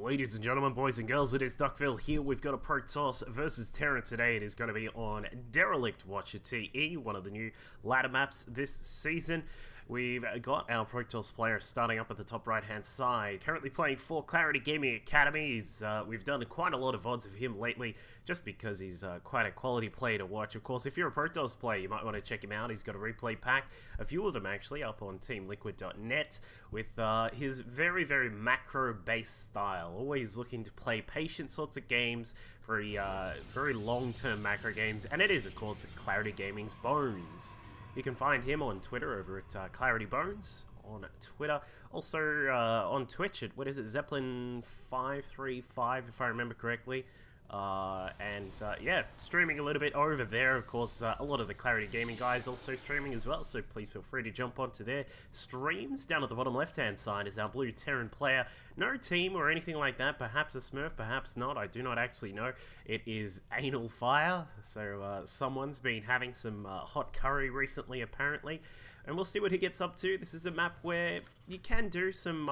Ladies and gentlemen, boys and girls, it is Duckville here. We've got a Protoss versus Terran today. It is going to be on Derelict Watcher TE, one of the new ladder maps this season. We've got our Protoss player starting up at the top right-hand side, currently playing for Clarity Gaming Academy. We've done quite a lot of VODs of him lately, just because he's quite a quality player to watch. Of course, if you're a Protoss player, you might want to check him out. He's got a replay pack, a few of them actually, up on teamliquid.net, with his very, very macro-based style. Always looking to play patient sorts of games, very long-term macro games, and it is, of course, Clarity Gaming's Bones. You can find him on Twitter over at Clarity Bones on Twitter. Also on Twitch at, Zeppelin535 if I remember correctly. Yeah, streaming a little bit over there. Of course, a lot of the Clarity Gaming guys also streaming as well, so please feel free to jump onto their streams. Down at the bottom left-hand side is our blue Terran player. No team or anything like that. Perhaps a Smurf, perhaps not. I do not actually know. It is Analfire, so someone's been having some hot curry recently, apparently. And we'll see what he gets up to. This is a map where you can do some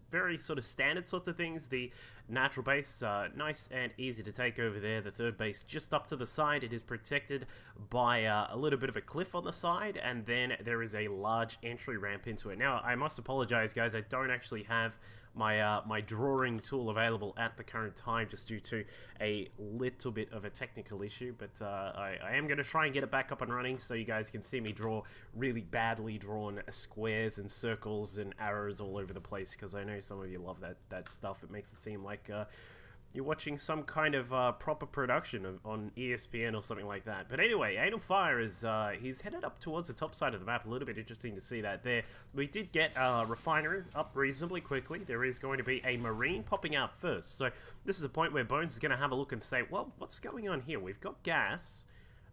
very sort of standard sorts of things. The natural base, nice and easy to take over there. The third base just up to the side. It is protected by a little bit of a cliff on the side, and then there is a large entry ramp into it. Now, I must apologize, guys. I don't actually have my my drawing tool available at the current time, just due to a little bit of a technical issue, but I am going to try and get it back up and running so you guys can see me draw really badly drawn squares and circles and arrows all over the place, because I know some of you love that stuff. It makes it seem like you're watching some kind of proper production on ESPN or something like that. But anyway, Analfire is he's headed up towards the top side of the map. A little bit interesting to see that there. We did get a refinery up reasonably quickly. There is going to be a marine popping out first. So this is a point where Bones is going to have a look and say, well, what's going on here? We've got gas.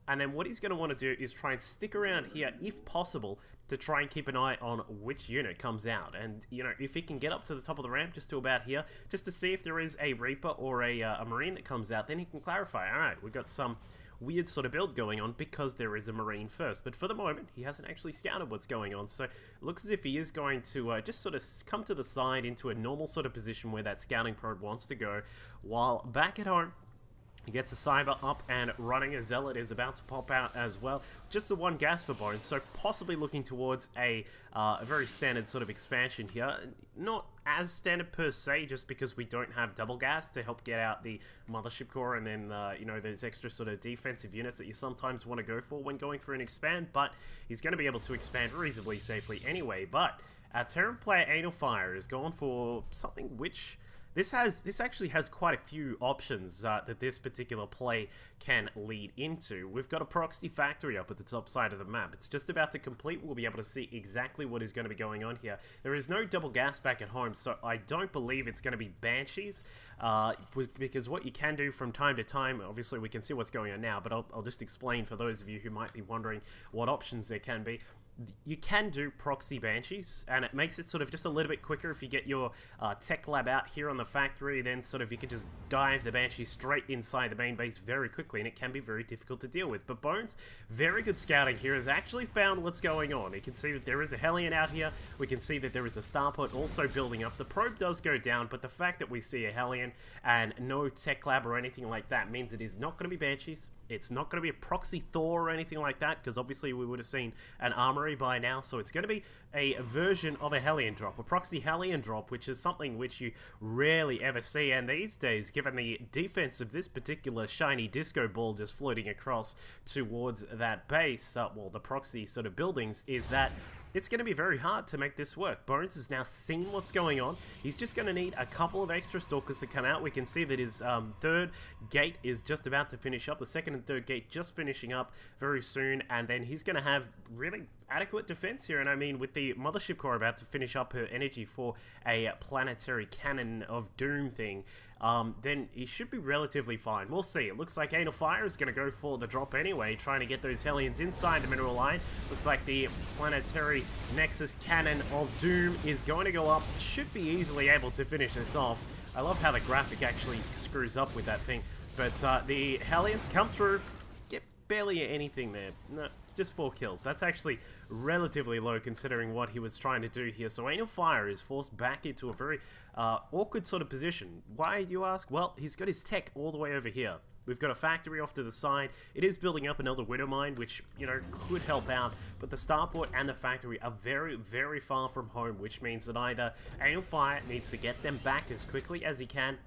And then what he's going to want to do is try and stick around here, if possible, to try and keep an eye on which unit comes out. And, you know, if he can get up to the top of the ramp, just to about here, just to see if there is a Reaper or a Marine that comes out, then he can clarify, alright, we've got some weird sort of build going on because there is a Marine first. But for the moment, he hasn't actually scouted what's going on, so it looks as if he is going to just sort of come to the side into a normal sort of position where that scouting probe wants to go, while back at home, he gets a Cyber up and running. A Zealot is about to pop out as well. Just the one gas for Bones, so possibly looking towards a very standard sort of expansion here. Not as standard per se, just because we don't have double gas to help get out the mothership core, and then, you know, those extra sort of defensive units that you sometimes want to go for when going for an expand, but he's going to be able to expand reasonably safely anyway. But our Terran player Analfire is going for something which... This actually has quite a few options that this particular play can lead into. We've got a proxy factory up at the top side of the map. It's just about to complete. We'll be able to see exactly what is going to be going on here. There is no double gas back at home, so I don't believe it's going to be Banshees, because what you can do from time to time, obviously we can see what's going on now, but I'll just explain for those of you who might be wondering what options there can be. You can do proxy Banshees, and it makes it sort of just a little bit quicker if you get your tech lab out here on the factory. Then sort of you can just dive the Banshee straight inside the main base very quickly, and it can be very difficult to deal with. But Bones, very good scouting here, has actually found what's going on. You can see that there is a Hellion out here. We can see that there is a Starport also building up. The probe does go down, but the fact that we see a Hellion and no tech lab or anything like that means it is not going to be Banshees. It's not going to be a proxy Thor or anything like that, because obviously we would have seen an armory by now. So it's going to be a version of a Hellion drop, a proxy Hellion drop, which is something which you rarely ever see. And these days, given the defense of this particular shiny disco ball just floating across towards that base, well, the proxy sort of buildings, is that it's going to be very hard to make this work. Bones has now seen what's going on. He's just going to need a couple of extra stalkers to come out. We can see that his third gate is just about to finish up. The second and third gate just finishing up very soon. And then he's going to have really adequate defense here. And I mean, with the mothership core about to finish up her energy for a planetary cannon of doom thing, then he should be relatively fine. We'll see. It looks like Analfire is going to go for the drop anyway, trying to get those Hellions inside the mineral line. Looks like the planetary Nexus cannon of doom is going to go up. Should be easily able to finish this off. I love how the graphic actually screws up with that thing. But the Hellions come through, get barely anything there. No, just 4 kills. That's actually relatively low considering what he was trying to do here. So Analfire is forced back into a very awkward sort of position. Why, you ask? Well, he's got his tech all the way over here. We've got a factory off to the side. It is building up another widow mine, which, you know, could help out. But the starport and the factory are very, very far from home, which means that either Analfire needs to get them back as quickly as he can,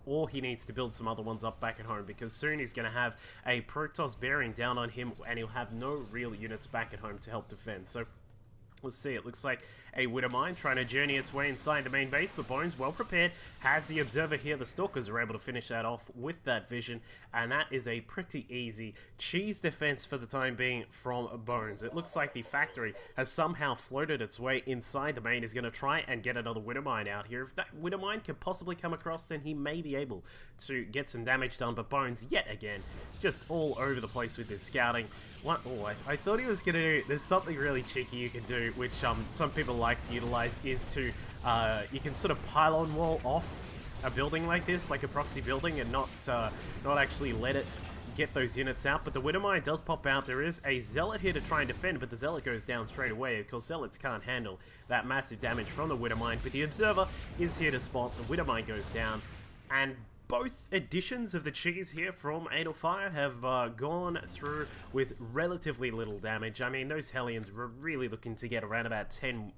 or he needs to build some other ones up back at home, because soon he's going to have a Protoss bearing down on him, and he'll have no real units back at home to help defend. So we'll see. It looks like a widow mine trying to journey its way inside the main base, but Bones, well prepared, has the observer here. The stalkers are able to finish that off with that vision, and that is a pretty easy cheese defense for the time being from Bones. It looks like the factory has somehow floated its way inside the main. Is going to try and get another widow mine out here. If that widow mine can possibly come across, then he may be able to get some damage done, but Bones, yet again, just all over the place with his scouting. I thought he was going to do, there's something really cheeky you can do, which some people like to utilize, is to, you can sort of pylon wall off a building like this, like a proxy building, and not actually let it get those units out. But the widow mine does pop out. There is a zealot here to try and defend, but the zealot goes down straight away. Of course, zealots can't handle that massive damage from the widow mine, but the observer is here to spot. The widow mine goes down, and both editions of the cheese here from Analfire have gone through with relatively little damage. I mean, those Hellions were really looking to get around about 10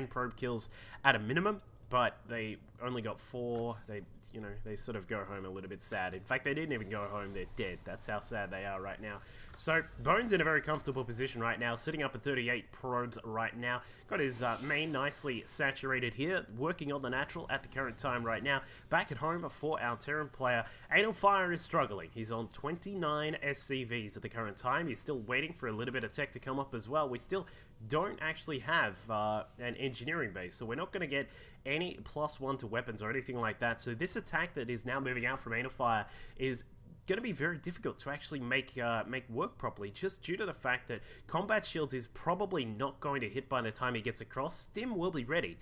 probe kills at a minimum, but they only got 4. They sort of go home a little bit sad. In fact, they didn't even go home. They're dead. That's how sad they are right now. So, Bones in a very comfortable position right now, sitting up at 38 probes right now. Got his main nicely saturated here, working on the natural at the current time right now. Back at home for our Terran player, Analfire is struggling. He's on 29 SCVs at the current time. He's still waiting for a little bit of tech to come up as well. We still don't actually have an engineering base, so we're not going to get any +1 to weapons or anything like that. So this attack that is now moving out from Analfire is going to be very difficult to actually make work properly, just due to the fact that combat shields is probably not going to hit by the time he gets across. Stim will be ready,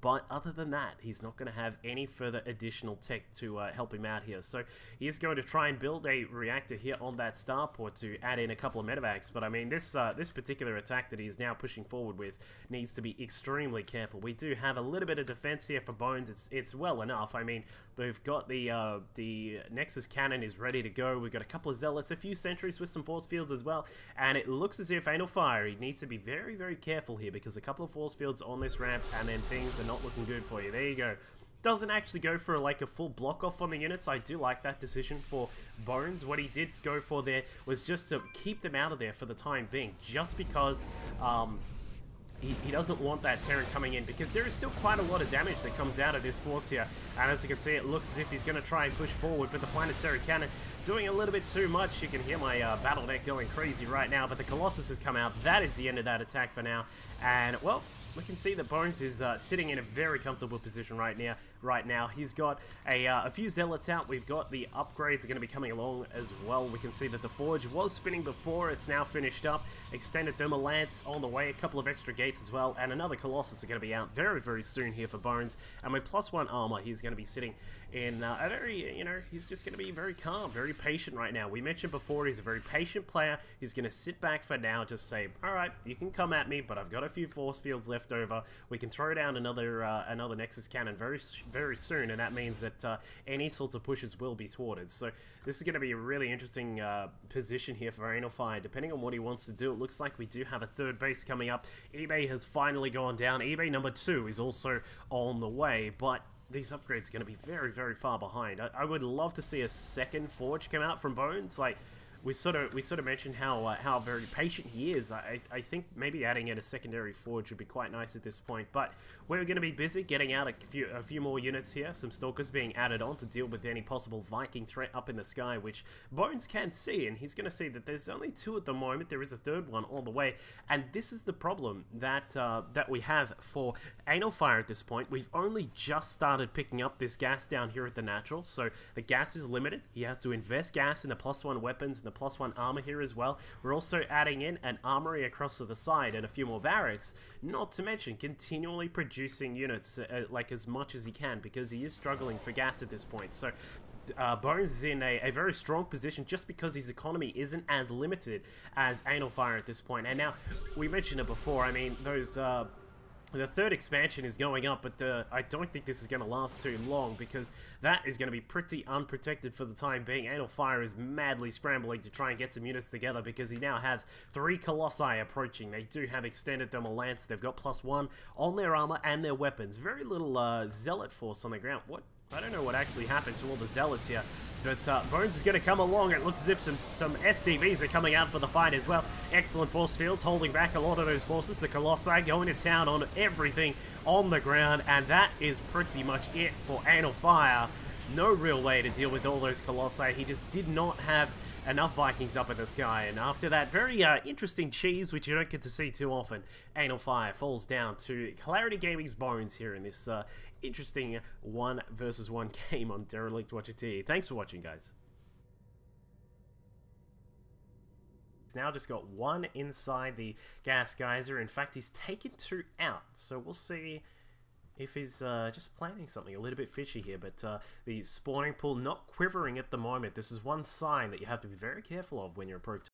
but other than that, he's not going to have any further additional tech to help him out here. So he is going to try and build a reactor here on that starport to add in a couple of medevacs. But I mean, this particular attack that he is now pushing forward with needs to be extremely careful. We do have a little bit of defense here for Bones. It's well enough. I mean, we've got the Nexus cannon is ready to go. We've got a couple of zealots, a few sentries with some force fields as well. And it looks as if Analfire, he needs to be very, very careful here, because a couple of force fields on this ramp, and then things are not looking good for you. There you go. Doesn't actually go for like a full block off on the units. I do like that decision for Bones. What he did go for there was just to keep them out of there for the time being, just because he doesn't want that Terran coming in, because there is still quite a lot of damage that comes out of this force here. And as you can see, it looks as if he's going to try and push forward, but the planetary cannon doing a little bit too much. You can hear my battle deck going crazy right now, but the Colossus has come out. That is the end of that attack for now. And, well, we can see that Bones is sitting in a very comfortable position right now. He's got a few zealots out. We've got the upgrades are going to be coming along as well. We can see that the forge was spinning before. It's now finished up. Extended thermal lance on the way. A couple of extra gates as well. And another Colossus are going to be out very, very soon here for Bones. And with +1 armor, he's going to be sitting in a very, he's just going to be very calm, very patient right now. We mentioned before, he's a very patient player. He's going to sit back for now, just say, all right, you can come at me, but I've got a few force fields left over. We can throw down another Nexus cannon very soon, and that means that any sorts of pushes will be thwarted. So this is going to be a really interesting position here for Analfire, depending on what he wants to do. It looks like we do have a third base coming up. eBay has finally gone down. eBay number 2 is also on the way, but these upgrades are going to be very, very far behind. I would love to see a second forge come out from Bones. Like, we sort of mentioned how very patient he is. I think maybe adding in a secondary forge would be quite nice at this point. But we're going to be busy getting out a few more units here. Some stalkers being added on to deal with any possible Viking threat up in the sky, which Bones can see, and he's going to see that there's only 2 at the moment. There is a third one all the way, and this is the problem that that we have for Analfire at this point. We've only just started picking up this gas down here at the natural, so the gas is limited. He has to invest gas in the +1 weapons and the +1 armor here as well. We're also adding in an armory across to the side and a few more barracks, not to mention continually producing units like as much as he can, because he is struggling for gas at this point. So Bones is in a very strong position just because his economy isn't as limited as Analfire at this point. And now, we mentioned it before, I mean, those... the third expansion is going up, but I don't think this is going to last too long because that is going to be pretty unprotected for the time being. Analfire is madly scrambling to try and get some units together because he now has 3 Colossi approaching. They do have extended thermal lance. They've got +1 on their armor and their weapons. Very little zealot force on the ground. What? I don't know what actually happened to all the zealots here, but Bones is going to come along. It looks as if some SCVs are coming out for the fight as well. Excellent force fields holding back a lot of those forces. The Colossi going to town on everything on the ground, and that is pretty much it for Analfire. No real way to deal with all those Colossi. He just did not have enough Vikings up in the sky, and after that very interesting cheese, which you don't get to see too often, Analfire falls down to Clarity Gaming's Bones here in this interesting 1 versus 1 game on Derelict Watcher TV. Thanks for watching, guys. He's now just got 1 inside the gas geyser. In fact, he's taken 2 out, so we'll see if he's just planning something a little bit fishy here. But the spawning pool not quivering at the moment. This is one sign that you have to be very careful of when you're approaching